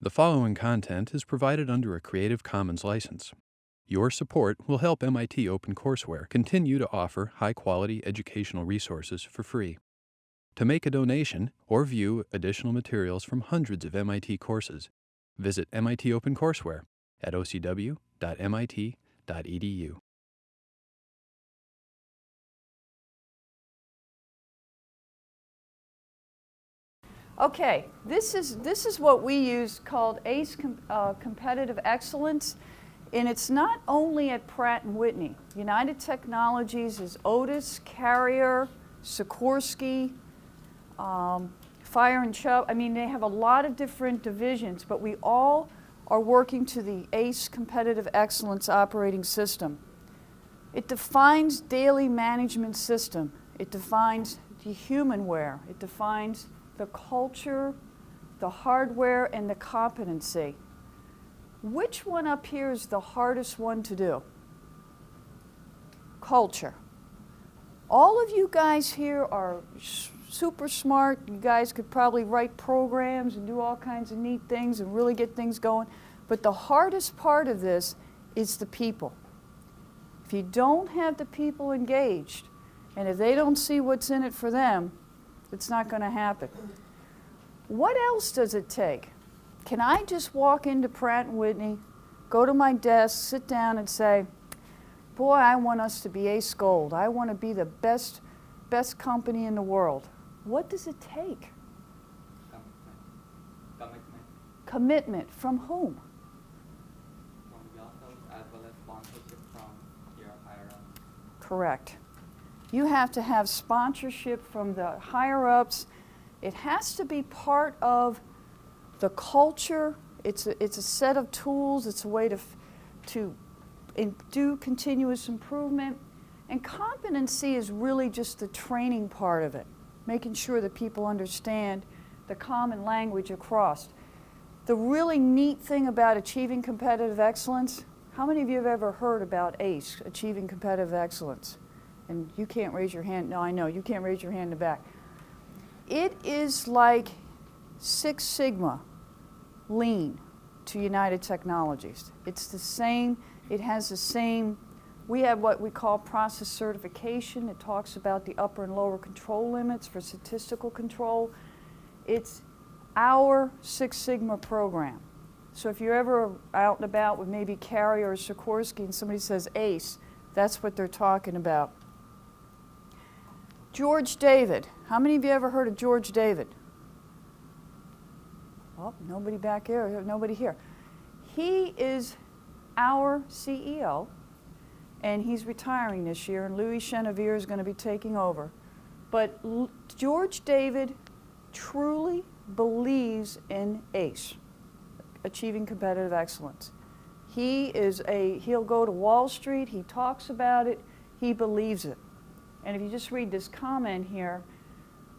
The following content is provided under a Creative Commons license. Your support will help MIT OpenCourseware continue to offer high-quality educational resources for free. To make a donation or view additional materials from hundreds of MIT courses, visit MIT OpenCourseware at ocw.mit.edu. Okay, this is what we use called ACE Competitive Excellence, and it's not only at Pratt & Whitney. United Technologies is Otis, Carrier, Sikorsky, Fire and Chubb. I mean, they have a lot of different divisions, but we all are working to the ACE Competitive Excellence operating system. It defines daily management system. It defines the humanware. It defines the culture, the hardware, and the competency. Which one up here is the hardest one to do? Culture. All of you guys here are super smart. You guys could probably write programs and do all kinds of neat things and really get things going. But the hardest part of this is the people. If you don't have the people engaged, and if they don't see what's in it for them, it's not going to happen. What else does it take? Can I just walk into Pratt & Whitney, go to my desk, sit down and say, boy, I want us to be ACE Gold. I want to be the best company in the world. What does it take? Commitment. Commitment. From whom? From yourself as well as sponsorship from your higher ups. Correct. You have to have sponsorship from the higher-ups. It has to be part of the culture. It's a set of tools. It's a way to do continuous improvement. And competency is really just the training part of it, making sure that people understand the common language across. The really neat thing about achieving competitive excellence, how many of you have ever heard about ACE, achieving competitive excellence? And you can't raise your hand. No, I know, you can't raise your hand in the back. It is like Six Sigma, lean to United Technologies. It's the same, it has the same, we have what we call process certification. It talks about the upper and lower control limits for statistical control. It's our Six Sigma program. So if you're ever out and about with maybe Carrier or Sikorsky and somebody says ACE, that's what they're talking about. George David. How many of you ever heard of George David? Oh, nobody back here, nobody here. He is our CEO, and he's retiring this year, and Louis Chenevier is going to be taking over. But George David truly believes in ACE, achieving competitive excellence. He'll go to Wall Street, he talks about it, he believes it. And if you just read this comment here,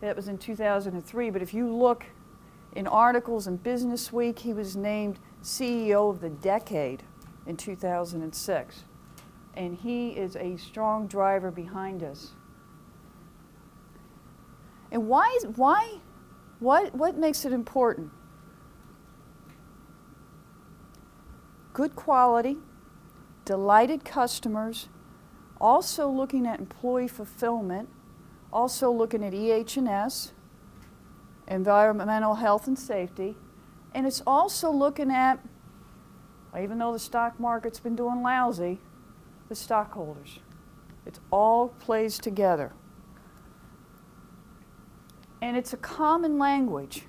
that was in 2003, but if you look in articles in Business Week, he was named CEO of the Decade in 2006. And he is a strong driver behind us. And what makes it important? Good quality, delighted customers, also looking at employee fulfillment, also looking at EH&S, environmental health and safety, and it's also looking at, even though the stock market's been doing lousy, the stockholders. It all plays together. And it's a common language.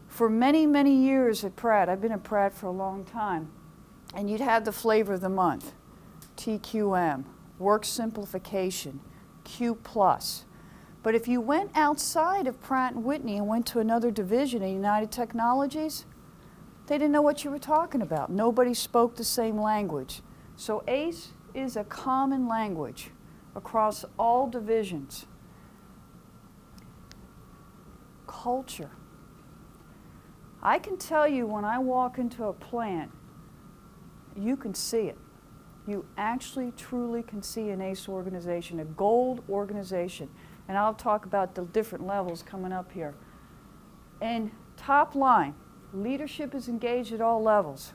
For many, many years at Pratt, I've been at Pratt for a long time, and you'd have the flavor of the month, TQM, work simplification, Q+. But if you went outside of Pratt & Whitney and went to another division of United Technologies, they didn't know what you were talking about. Nobody spoke the same language. So ACE is a common language across all divisions. Culture. I can tell you when I walk into a plant, you can see it. You actually, truly can see an ACE organization, a gold organization. And I'll talk about the different levels coming up here. And top line, Leadership is engaged at all levels.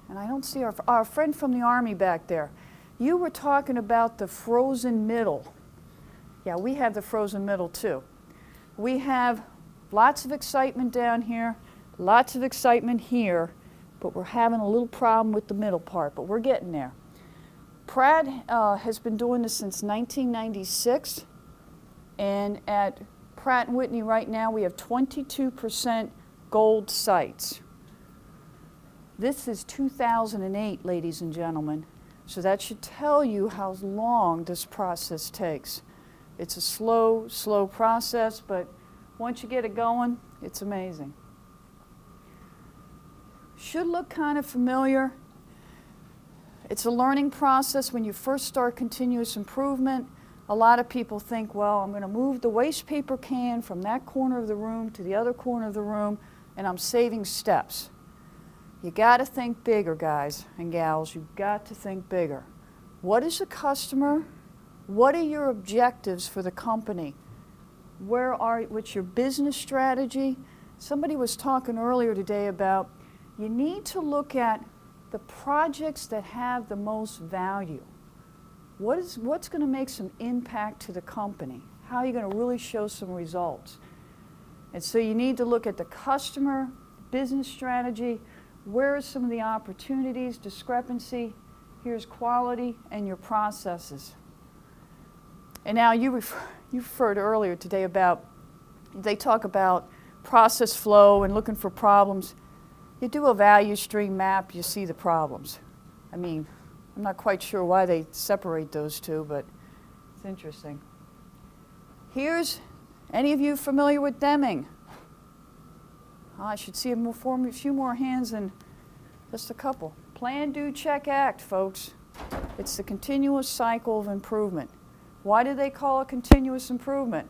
And I don't see our friend from the Army back there. You were talking about the frozen middle. Yeah, we have the frozen middle too. We have lots of excitement down here, lots of excitement here, but we're having a little problem with the middle part, but we're getting there. Pratt has been doing this since 1996, and at Pratt & Whitney right now we have 22% gold sites. This is 2008, ladies and gentlemen, so that should tell you how long this process takes. It's a slow, slow process, but once you get it going, it's amazing. Should look kind of familiar. It's a learning process. When you first start continuous improvement, a lot of people think, well, I'm going to move the waste paper can from that corner of the room to the other corner of the room, and I'm saving steps. You got to think bigger, guys and gals. You've got to think bigger. What is the customer? What are your objectives for the company? What's your business strategy? Somebody was talking earlier today about you need to look at the projects that have the most value. What's going to make some impact to the company? How are you going to really show some results? And so you need to look at the customer, business strategy, where are some of the opportunities, discrepancy, here's quality, and your processes. And now you referred earlier today about, they talk about process flow and looking for problems. You do a value stream map, you see the problems. I mean, I'm not quite sure why they separate those two, but it's interesting. Here's, any of you familiar with Deming? Oh, I should see a few more hands than just a couple. Plan, do, check, act, folks. It's the continuous cycle of improvement. Why do they call it continuous improvement?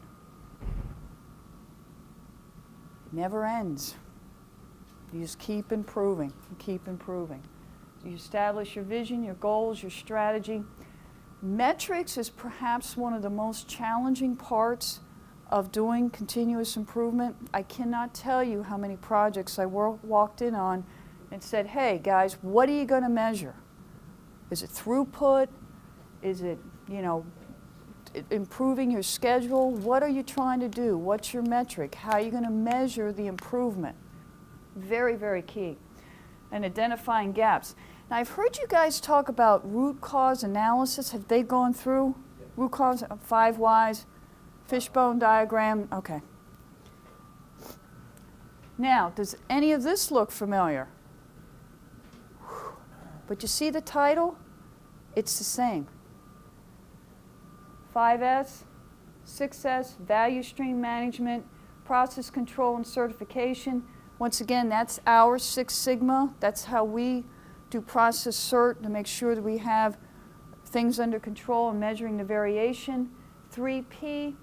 It never ends. You just keep improving and keep improving. You establish your vision, your goals, your strategy. Metrics is perhaps one of the most challenging parts of doing continuous improvement. I cannot tell you how many projects I walked in on and said, hey guys, what are you going to measure? Is it throughput? Is it, improving your schedule? What are you trying to do? What's your metric? How are you going to measure the improvement? Very, very key. And identifying gaps. Now, I've heard you guys talk about root cause analysis. Have they gone through root cause, 5 whys, fishbone diagram? Okay. Now, does any of this look familiar? But you see the title? It's the same. 5S, 6S, value stream management, process control and certification. Once again, that's our 6 Sigma. That's how we do process cert to make sure that we have things under control and measuring the variation. 3P,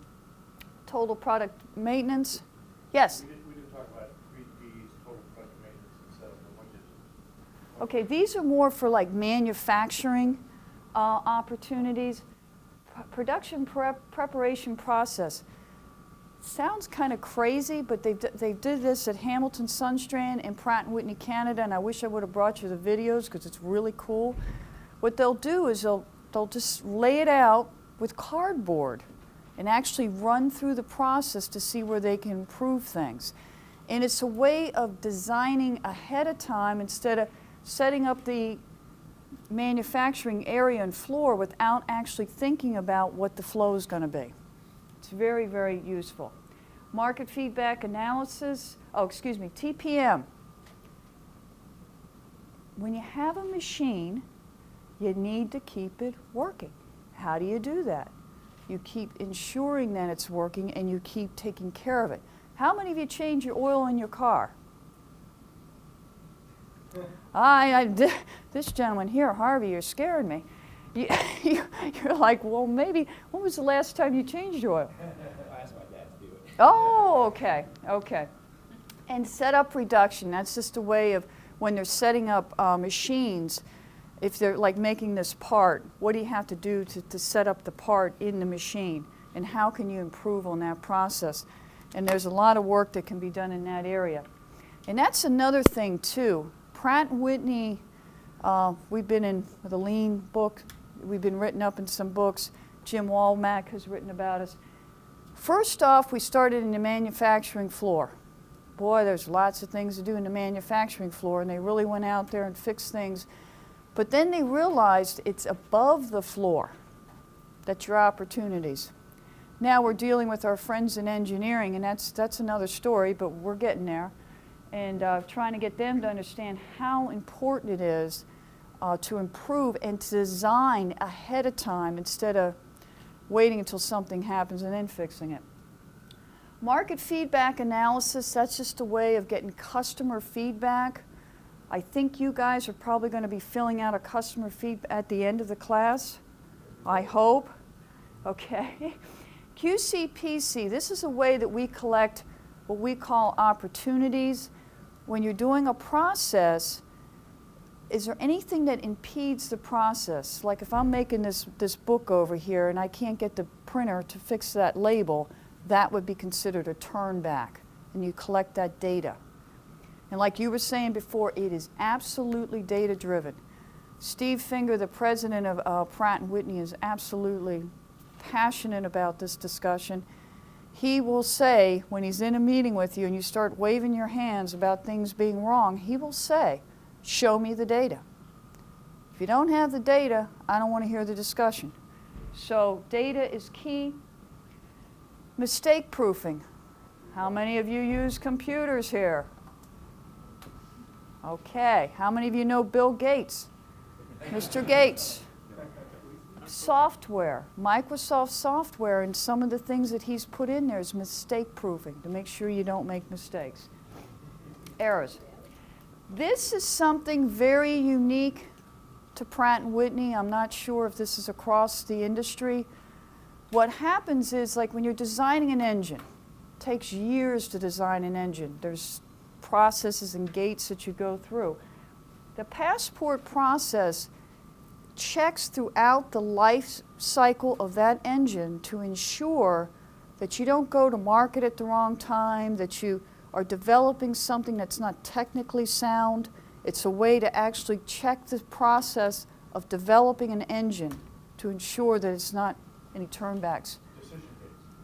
total product maintenance. Yes? We didn't talk about 3Ps, total product maintenance, instead of the 1 digit. Okay, these are more for like manufacturing opportunities. Production preparation process. Sounds kind of crazy, but they did this at Hamilton Sunstrand in Pratt & Whitney, Canada, and I wish I would have brought you the videos because it's really cool. What they'll do is they'll just lay it out with cardboard and actually run through the process to see where they can improve things. And it's a way of designing ahead of time instead of setting up the manufacturing area and floor without actually thinking about what the flow is going to be. It's very, very useful. Market feedback analysis, TPM. When you have a machine, you need to keep it working. How do you do that? You keep ensuring that it's working and you keep taking care of it. How many of you change your oil in your car? This gentleman here, Harvey, you're scaring me. You're like, well, maybe, when was the last time you changed your oil? I asked my dad to do it. Oh, okay. And setup reduction, that's just a way of when they're setting up machines, if they're like making this part, what do you have to do to set up the part in the machine? And how can you improve on that process? And there's a lot of work that can be done in that area. And that's another thing too. Pratt & Whitney, we've been in the Lean book, we've been written up in some books. Jim Walmack has written about us. First off, we started in the manufacturing floor. Boy, there's lots of things to do in the manufacturing floor, and they really went out there and fixed things. But then they realized it's above the floor that's your opportunities. Now we're dealing with our friends in engineering, and that's another story, but we're getting there. And trying to get them to understand how important it is to improve and to design ahead of time instead of waiting until something happens and then fixing it. Market feedback analysis, that's just a way of getting customer feedback. I think you guys are probably going to be filling out a customer feedback at the end of the class. I hope. Okay. QCPC, this is a way that we collect what we call opportunities. When you're doing a process, is there anything that impedes the process? Like if I'm making this book over here and I can't get the printer to fix that label, that would be considered a turn back, and you collect that data. And like you were saying before, it is absolutely data driven. Steve Finger, the president of Pratt & Whitney, is absolutely passionate about this discussion. He will say, when he's in a meeting with you and you start waving your hands about things being wrong, he will say, show me the data. If you don't have the data, I don't want to hear the discussion. So data is key. Mistake proofing. How many of you use computers here? Okay. How many of you know Bill Gates? Mr. Gates. Software, Microsoft software, and some of the things that he's put in there is mistake proofing to make sure you don't make mistakes. Errors. This is something very unique to Pratt & Whitney. I'm not sure if this is across the industry. What happens is, like when you're designing an engine, it takes years to design an engine. There's processes and gates that you go through. The passport process checks throughout the life cycle of that engine to ensure that you don't go to market at the wrong time, that you are developing something that's not technically sound. It's a way to actually check the process of developing an engine to ensure that it's not any turnbacks.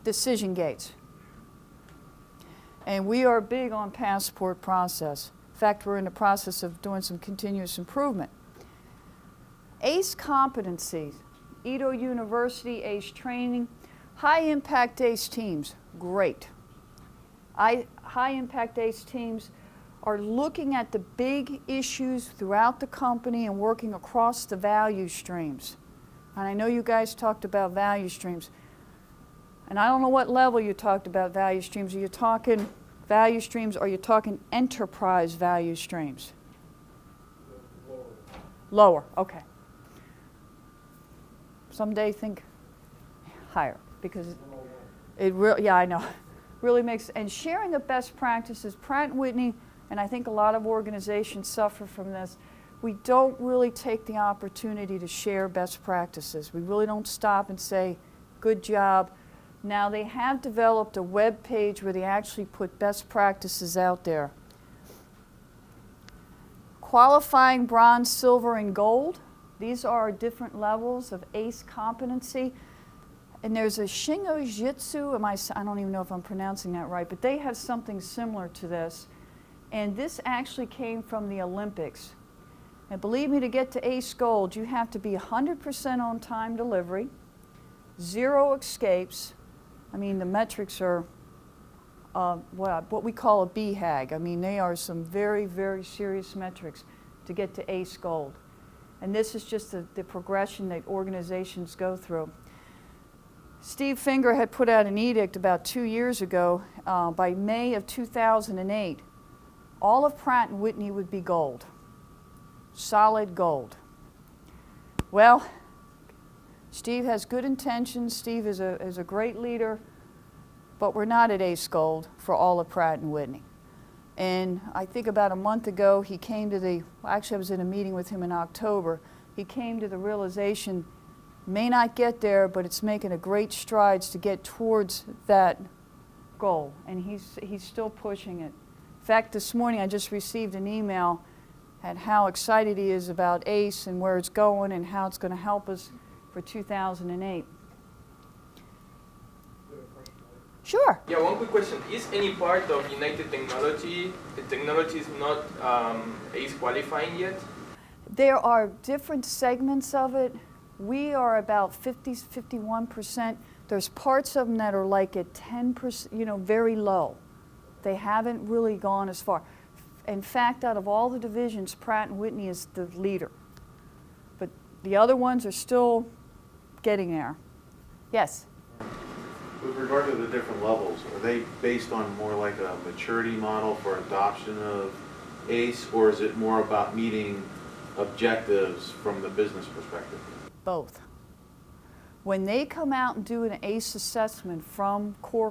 Decision gates. And we are big on passport process. In fact, we're in the process of doing some continuous improvement. ACE competencies, Edo University ACE training, high impact ACE teams, great. High impact ACE teams are looking at the big issues throughout the company and working across the value streams. And I know you guys talked about value streams. And I don't know what level you talked about value streams. Are you talking value streams or are you talking enterprise value streams? Lower, okay. Someday think higher because it really, yeah, I know, really makes, and sharing the best practices, Pratt & Whitney, and I think a lot of organizations suffer from this, we don't really take the opportunity to share best practices. We really don't stop and say, good job. Now they have developed a web page where they actually put best practices out there. Qualifying bronze, silver, and gold. These are different levels of ACE competency. And there's a Shingo Jitsu, I don't even know if I'm pronouncing that right, but they have something similar to this. And this actually came from the Olympics. And believe me, to get to ACE Gold, you have to be 100% on time delivery, 0 escapes. I mean, the metrics are what we call a BHAG. I mean, they are some very, very serious metrics to get to ACE Gold. And this is just the progression that organizations go through. Steve Finger had put out an edict about 2 years ago. By May of 2008, all of Pratt & Whitney would be gold, solid gold. Well, Steve has good intentions. Steve is a great leader, but we're not at ACE Gold for all of Pratt & Whitney. And I think about a month ago, he came to actually I was in a meeting with him in October. He came to the realization, may not get there, but it's making a great strides to get towards that goal. And he's still pushing it In fact, this morning I just received an email at how excited he is about ACE and where it's going and how it's going to help us for 2008. Sure. Yeah, one quick question. Is any part of United Technology, the technology is not ACE qualifying yet? There are different segments of it. We are about 51%. There's parts of them that are like at 10%, you know, very low. They haven't really gone as far. In fact, out of all the divisions, Pratt & Whitney is the leader. But the other ones are still getting there. Yes? With regard to the different levels, are they based on more like a maturity model for adoption of ACE, or is it more about meeting objectives from the business perspective? Both. When they come out and do an ACE assessment from core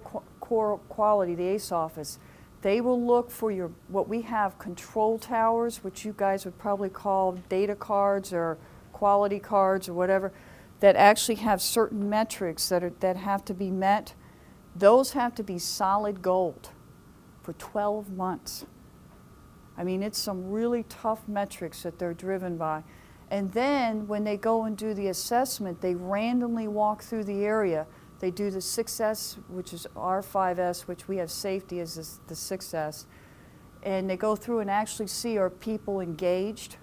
quality, the ACE office, they will look for your, what we have, control towers, which you guys would probably call data cards or quality cards or whatever, that actually have certain metrics that have to be met. Those have to be solid gold for 12 months. I mean, it's some really tough metrics that they're driven by. And then when they go and do the assessment, they randomly walk through the area. They do the 6S, which is our 5S, which we have safety as the 6S. And they go through and actually see, are people engaged?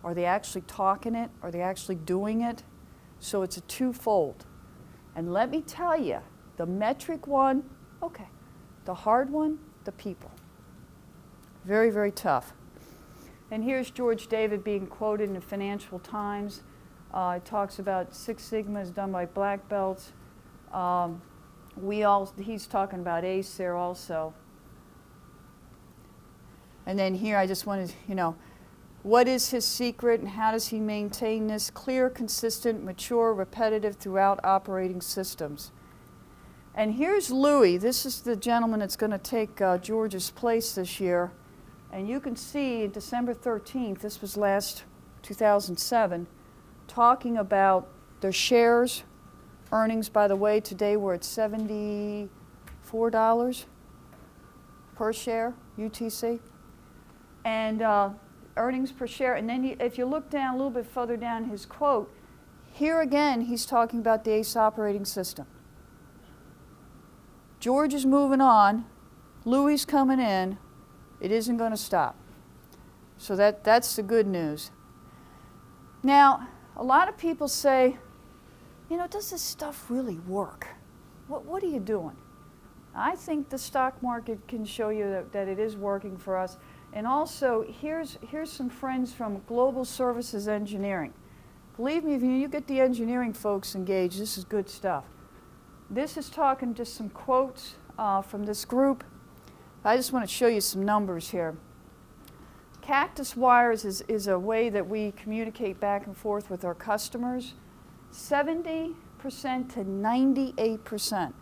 Are they actually talking it? Are they actually doing it? So it's a twofold. And let me tell you, the metric one, okay. The hard one, the people. Very, very tough. And here's George David being quoted in the Financial Times. It talks about Six Sigma is done by black belts. He's talking about ACE there also. And then here I just wanted, what is his secret and how does he maintain this? Clear, consistent, mature, repetitive throughout operating systems. And here's Louis. This is the gentleman that's going to take George's place this year. And you can see December 13th, this was last 2007, talking about their shares. Earnings, by the way, today we're at $74 per share, UTC. And earnings per share. And then if you look down a little bit further down his quote, here again he's talking about the ACE operating system. George is moving on. Louis coming in. It isn't going to stop. So that's the good news. Now, a lot of people say, does this stuff really work? What are you doing? I think the stock market can show you that it is working for us. And also, here's some friends from Global Services Engineering. Believe me, if you get the engineering folks engaged, this is good stuff. This is talking just some quotes from this group. I just want to show you some numbers here. Cactus wires is a way that we communicate back and forth with our customers. 70% to 98%.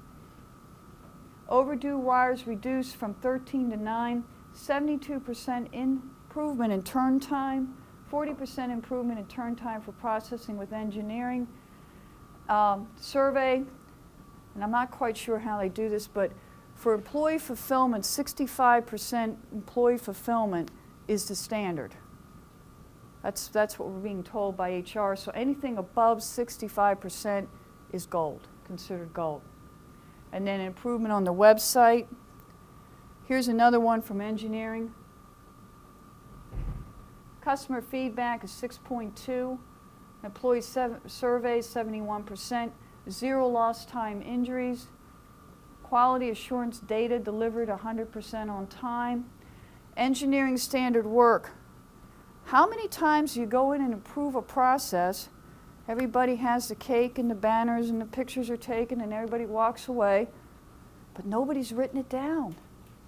Overdue wires reduced from 13 to 9. 72% improvement in turn time. 40% improvement in turn time for processing with engineering. Survey, and I'm not quite sure how they do this, but for employee fulfillment, 65% employee fulfillment is the standard. That's what we're being told by HR. So anything above 65% is gold, considered gold. And then improvement on the website. Here's another one from engineering. Customer feedback is 6.2. Employee surveys, 71%. 0 lost time injuries. Quality assurance data delivered 100% on time. Engineering standard work. How many times do you go in and improve a process, everybody has the cake and the banners and the pictures are taken and everybody walks away, but nobody's written it down.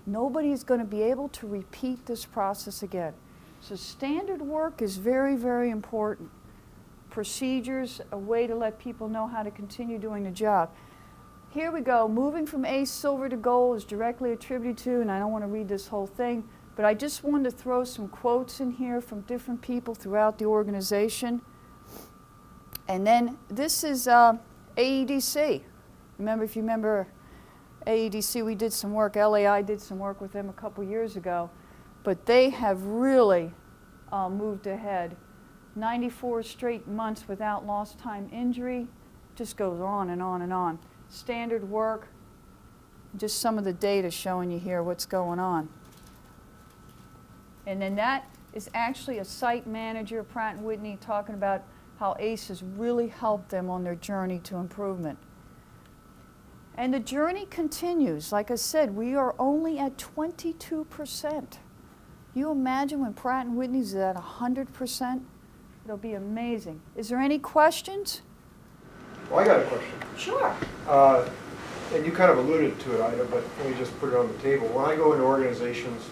Nobody's going to be able to repeat this process again. So standard work is very, very important. Procedures, a way to let people know how to continue doing the job. Here we go. Moving from ACE silver to gold is directly attributed to, and I don't want to read this whole thing, but I just wanted to throw some quotes in here from different people throughout the organization. And then this is AEDC. If you remember AEDC, we did some work, LAI did some work with them a couple years ago, but they have really moved ahead. 94 straight months without lost time injury, just goes on and on and on. Standard work, just some of the data showing you here what's going on. And then that is actually a site manager, Pratt & Whitney, talking about how ACE has really helped them on their journey to improvement. And the journey continues. Like I said, we are only at 22%. You imagine when Pratt & Whitney's at 100%? It'll be amazing. Is there any questions? Well, I got a question. Sure. And you kind of alluded to it, Ida, but let me just put it on the table. When I go into organizations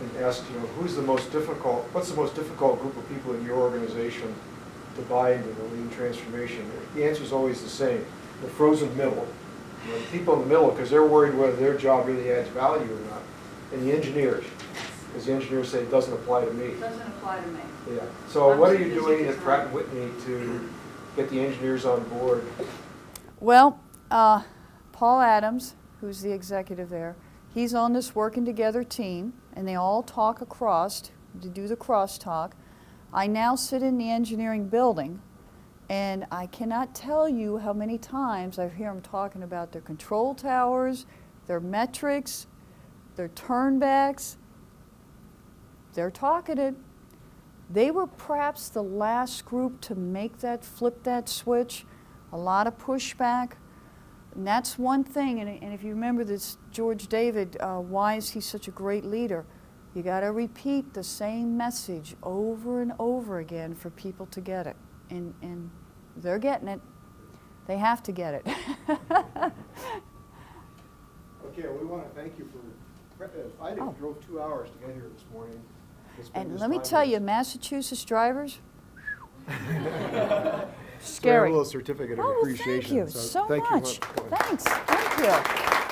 and ask, what's the most difficult group of people in your organization to buy into the lean transformation? The answer is always the same: the frozen middle. The people in the middle, because they're worried whether their job really adds value or not. And the engineers, because the engineers say it doesn't apply to me. It doesn't apply to me. Yeah. So what are you doing at Pratt & Whitney to get the engineers on board? Well, Paul Adams, who's the executive there, he's on this working together team, and they all talk across to do the crosstalk. I now sit in the engineering building, and I cannot tell you how many times I hear them talking about their control towers, their metrics, their turnbacks. They're talking it. They were perhaps the last group to make that, flip that switch. A lot of pushback. And that's one thing, and if you remember this, George David, why is he such a great leader? You got to repeat the same message over and over again for people to get it. And they're getting it. They have to get it. Okay, we want to thank you for, I drove 2 hours to get here this morning. And let me tell you, Massachusetts drivers, Scary. scary. A little certificate of Oh, well, appreciation. thank you so much. Thank you. Thanks. Thank you.